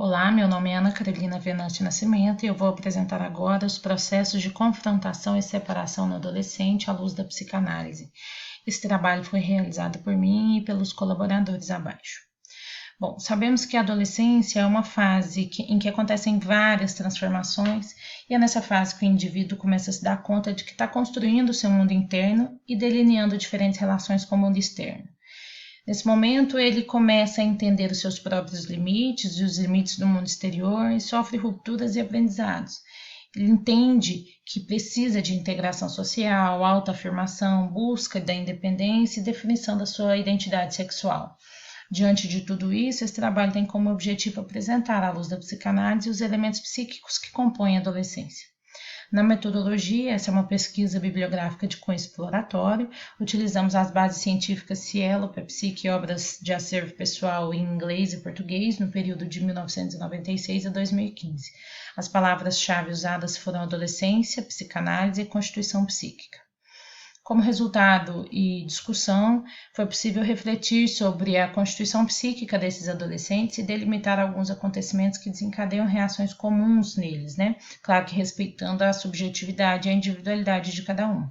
Olá, meu nome é Ana Carolina Venâncio Nascimento e eu vou apresentar agora os processos de confrontação e separação no adolescente à luz da psicanálise. Esse trabalho foi realizado por mim e pelos colaboradores abaixo. Bom, sabemos que a adolescência é uma fase em que acontecem várias transformações e é nessa fase que o indivíduo começa a se dar conta de que está construindo o seu mundo interno e delineando diferentes relações com o mundo externo. Nesse momento, ele começa a entender os seus próprios limites e os limites do mundo exterior e sofre rupturas e aprendizados. Ele entende que precisa de integração social, autoafirmação, busca da independência e definição da sua identidade sexual. Diante de tudo isso, esse trabalho tem como objetivo apresentar, à luz da psicanálise, os elementos psíquicos que compõem a adolescência. Na metodologia, essa é uma pesquisa bibliográfica de cunho exploratório, utilizamos as bases científicas Cielo, Pepsic e obras de acervo pessoal em inglês e português no período de 1996 a 2015. As palavras-chave usadas foram adolescência, psicanálise e constituição psíquica. Como resultado e discussão, foi possível refletir sobre a constituição psíquica desses adolescentes e delimitar alguns acontecimentos que desencadeiam reações comuns neles, Claro que respeitando a subjetividade e a individualidade de cada um.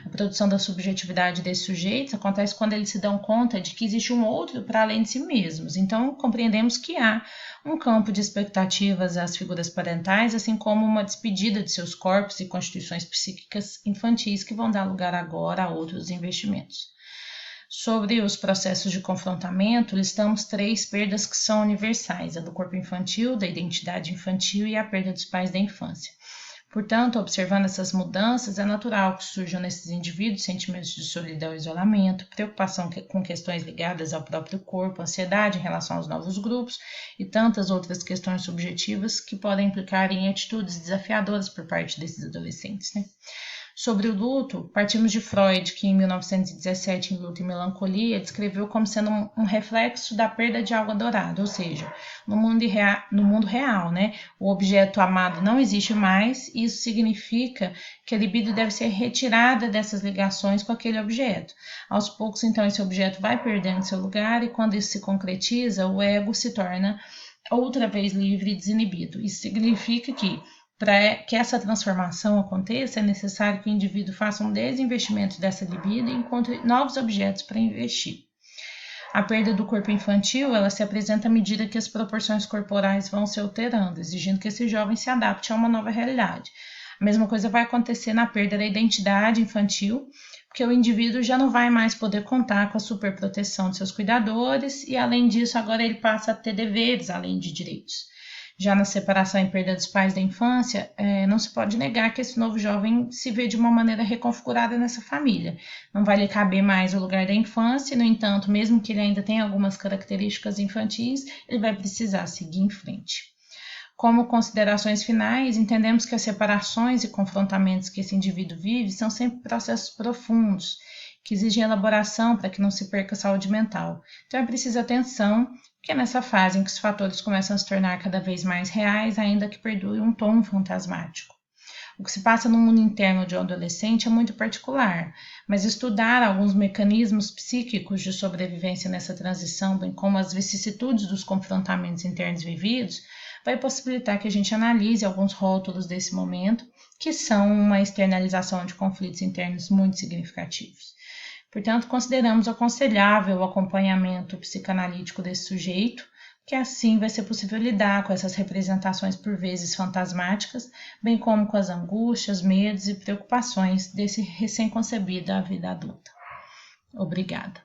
A produção da subjetividade desses sujeitos acontece quando eles se dão conta de que existe um outro para além de si mesmos. Então, compreendemos que há um campo de expectativas às figuras parentais, assim como uma despedida de seus corpos e constituições psíquicas infantis que vão dar lugar agora a outros investimentos. Sobre os processos de confrontamento, listamos 3 perdas que são universais: a do corpo infantil, da identidade infantil e a perda dos pais da infância. Portanto, observando essas mudanças, é natural que surjam nesses indivíduos sentimentos de solidão e isolamento, preocupação com questões ligadas ao próprio corpo, ansiedade em relação aos novos grupos e tantas outras questões subjetivas que podem implicar em atitudes desafiadoras por parte desses adolescentes. Sobre o luto, partimos de Freud, que em 1917, em Luto e Melancolia, descreveu como sendo um reflexo da perda de algo adorado, ou seja, no mundo real, o objeto amado não existe mais, e isso significa que a libido deve ser retirada dessas ligações com aquele objeto. Aos poucos, então, esse objeto vai perdendo seu lugar e quando isso se concretiza, o ego se torna outra vez livre e desinibido. Isso significa que para que essa transformação aconteça, é necessário que o indivíduo faça um desinvestimento dessa libido e encontre novos objetos para investir. A perda do corpo infantil, ela se apresenta à medida que as proporções corporais vão se alterando, exigindo que esse jovem se adapte a uma nova realidade. A mesma coisa vai acontecer na perda da identidade infantil, porque o indivíduo já não vai mais poder contar com a superproteção de seus cuidadores e, além disso, agora ele passa a ter deveres além de direitos. Já na separação e perda dos pais da infância, não se pode negar que esse novo jovem se vê de uma maneira reconfigurada nessa família. Não vai lhe caber mais o lugar da infância, no entanto, mesmo que ele ainda tenha algumas características infantis, ele vai precisar seguir em frente. Como considerações finais, entendemos que as separações e confrontamentos que esse indivíduo vive são sempre processos profundos, que exigem elaboração para que não se perca a saúde mental. Então é preciso atenção, que é nessa fase em que os fatores começam a se tornar cada vez mais reais, ainda que perdure um tom fantasmático. O que se passa no mundo interno de um adolescente é muito particular, mas estudar alguns mecanismos psíquicos de sobrevivência nessa transição, bem como as vicissitudes dos confrontamentos internos vividos, vai possibilitar que a gente analise alguns rótulos desse momento, que são uma externalização de conflitos internos muito significativos. Portanto, consideramos aconselhável o acompanhamento psicanalítico desse sujeito, que assim vai ser possível lidar com essas representações por vezes fantasmáticas, bem como com as angústias, medos e preocupações desse recém-concebido à vida adulta. Obrigada.